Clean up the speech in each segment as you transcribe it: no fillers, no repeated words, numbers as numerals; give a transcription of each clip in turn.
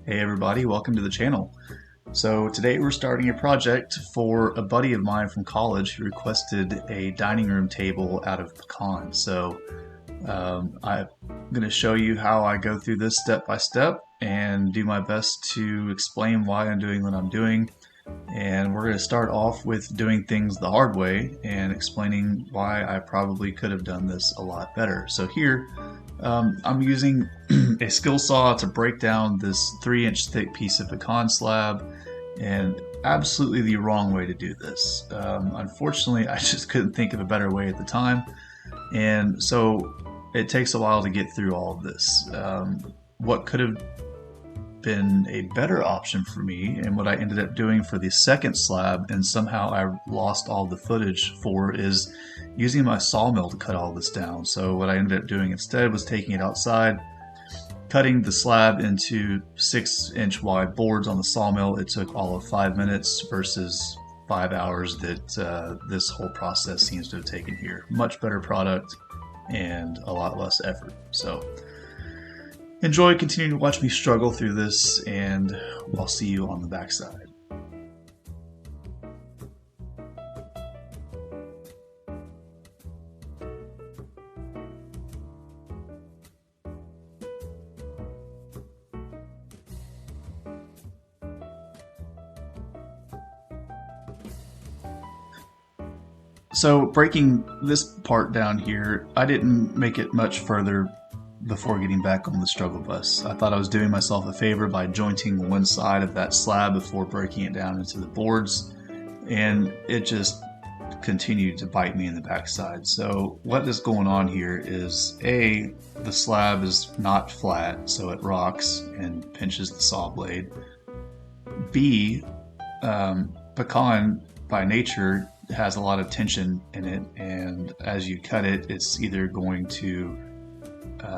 Hey everybody, welcome to the channel. So today we're starting a project for a buddy of mine from college who requested a dining room table out of pecan. I'm going to show you how I go through this step by step and do my best to explain why I'm doing what I'm doing. And we're going to start off with doing things the hard way and explaining why I probably could have done this a lot better. So here, I'm using a skill saw to break down this 3-inch thick piece of pecan slab, and absolutely the wrong way to do this. Unfortunately, I just couldn't think of a better way at the time, and so it takes a while to get through all of this. What could have been a better option for me, and what I ended up doing for the second slab, and somehow I lost all the footage for, is using my sawmill to cut all this down. So what I ended up doing instead was taking it outside, cutting the slab into 6-inch wide boards on the sawmill. It took all of 5 minutes versus 5 hours that this whole process seems to have taken here. Much better product and a lot less effort. So enjoy continuing to watch me struggle through this, and I'll see you on the backside. So breaking this part down here, I didn't make it much further before getting back on the struggle bus. I thought I was doing myself a favor by jointing one side of that slab before breaking it down into the boards, and it just continued to bite me in the backside. So what is going on here is the slab is not flat, so it rocks and pinches the saw blade. B, pecan by nature has a lot of tension in it, and as you cut it, it's either going to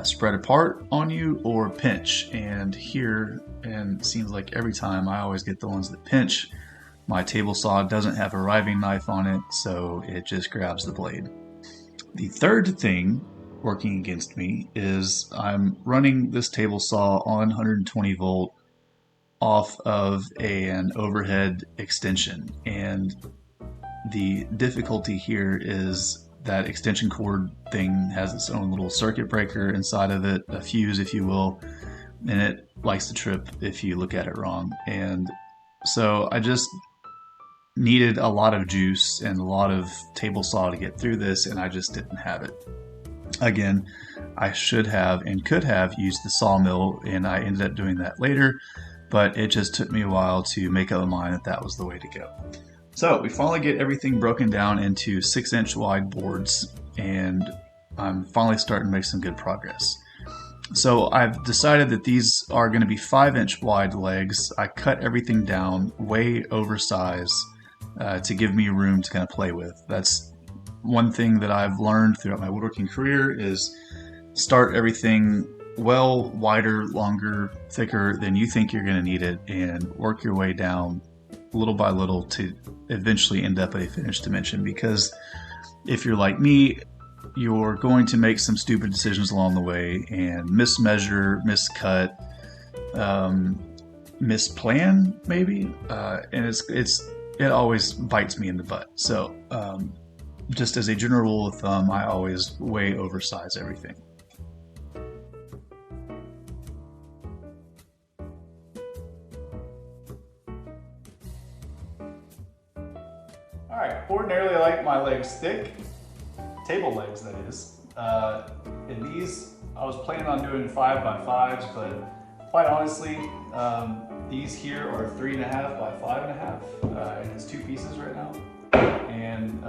spread apart on you or pinch. And here, and it seems like every time, I always get the ones that pinch. My table saw doesn't have a riving knife on it, so it just grabs the blade. The third thing working against me is I'm running this table saw on 120 volt off of an overhead extension, and the difficulty here is that extension cord thing has its own little circuit breaker inside of it, a fuse if you will, and it likes to trip if you look at it wrong. And so I just needed a lot of juice and a lot of table saw to get through this, and I just didn't have it. Again, I should have and could have used the sawmill, and I ended up doing that later, but it just took me a while to make up my mind that that was the way to go. So we finally get everything broken down into 6-inch wide boards, and I'm finally starting to make some good progress. So I've decided that these are going to be 5-inch wide legs. I cut everything down way oversized to give me room to kind of play with. That's one thing that I've learned throughout my woodworking career, is start everything well wider, longer, thicker than you think you're going to need it, and work your way down little by little to eventually end up at a finished dimension. Because if you're like me, you're going to make some stupid decisions along the way and mismeasure, miscut, misplan maybe, and it always bites me in the butt. So just as a general rule of thumb, I always way oversize everything. Alright, ordinarily I like my legs thick, table legs that is. In these, I was planning on doing 5x5s, but quite honestly, these here are 3.5 by 5.5, and it's 2 pieces right now. And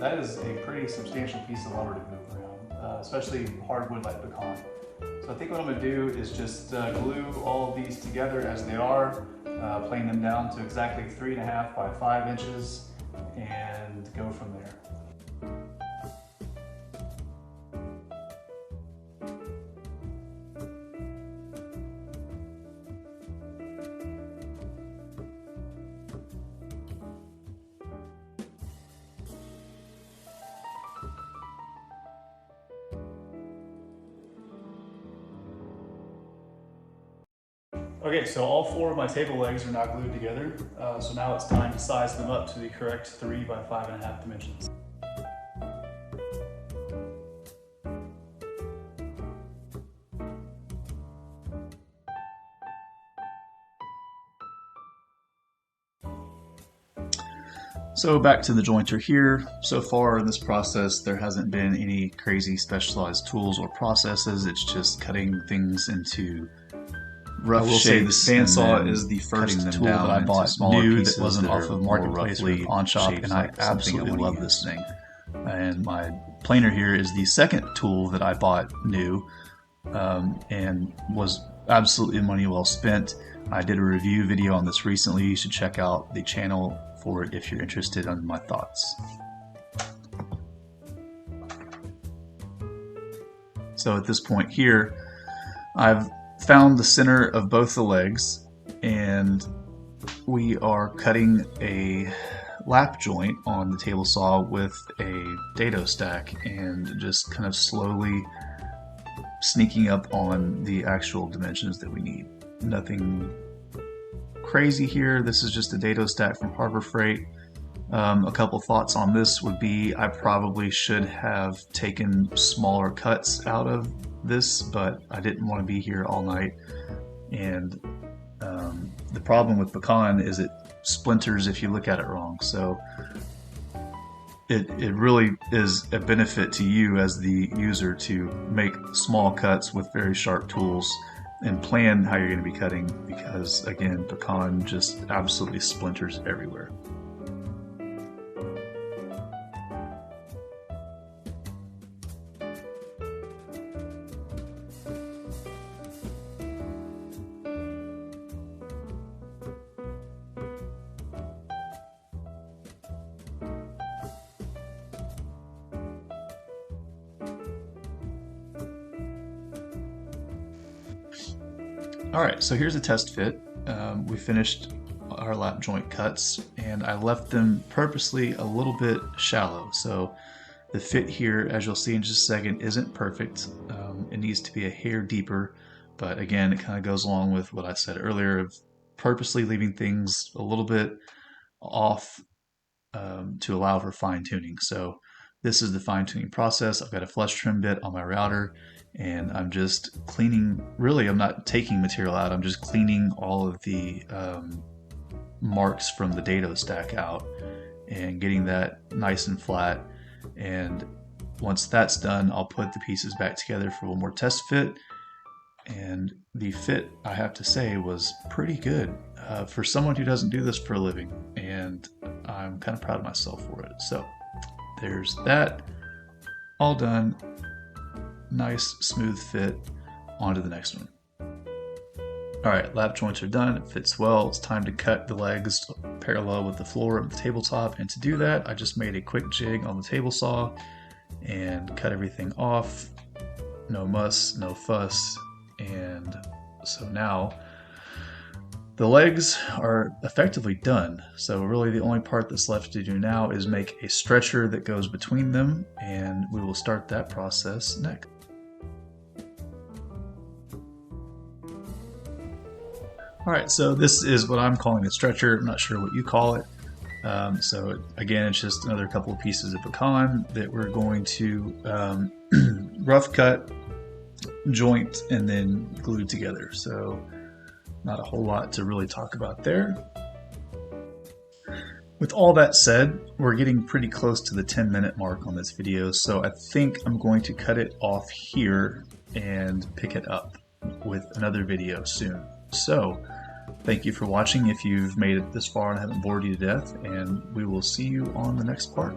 that is a pretty substantial piece of lumber to move around, especially hardwood like pecan. So I think what I'm going to do is just glue all of these together as they are, plane them down to exactly 3.5 by 5 inches, and go from there. Okay, so all 4 of my table legs are now glued together. So now it's time to size them up to the correct 3 by 5.5 dimensions. So back to the jointer here. So far in this process, there hasn't been any crazy specialized tools or processes. It's just cutting things into rough shapes. The bandsaw is the first tool that I bought new that wasn't off of Marketplace or Pawn Shop, and I absolutely love this thing. And my planer here is the second tool that I bought new, and was absolutely money well spent. I did a review video on this recently. You should check out the channel for it if you're interested in my thoughts. So at this point here, I've found the center of both the legs, and we are cutting a lap joint on the table saw with a dado stack and just kind of slowly sneaking up on the actual dimensions that we need. Nothing crazy here. This is just a dado stack from Harbor Freight. A couple thoughts on this would be I probably should have taken smaller cuts out of this, but I didn't want to be here all night. And the problem with pecan is it splinters if you look at it wrong. So it really is a benefit to you as the user to make small cuts with very sharp tools and plan how you're going to be cutting, because again, pecan just absolutely splinters everywhere. Alright, so here's a test fit. We finished our lap joint cuts, and I left them purposely a little bit shallow. So the fit here, as you'll see in just a second, isn't perfect. It needs to be a hair deeper, but again, it kind of goes along with what I said earlier of purposely leaving things a little bit off to allow for fine tuning. So this is the fine tuning process. I've got a flush trim bit on my router, and I'm just cleaning. Really, I'm not taking material out. I'm just cleaning all of the marks from the dado stack out and getting that nice and flat. And once that's done, I'll put the pieces back together for a little more test fit. And the fit, I have to say, was pretty good for someone who doesn't do this for a living. And I'm kind of proud of myself for it. So there's that, all done. Nice smooth fit. On to the next one. Alright, lap joints are done. It fits well. It's time to cut the legs parallel with the floor of the tabletop, and to do that I just made a quick jig on the table saw and cut everything off. No muss, no fuss. And so now the legs are effectively done. So really the only part that's left to do now is make a stretcher that goes between them, and we will start that process next. Alright, so this is what I'm calling a stretcher. I'm not sure what you call it. So again, it's just another couple of pieces of pecan that we're going to rough cut, joint, and then glue together. So not a whole lot to really talk about there. With all that said, we're getting pretty close to the 10-minute mark on this video, so I think I'm going to cut it off here and pick it up with another video soon. So thank you for watching if you've made it this far and I haven't bored you to death, and we will see you on the next part.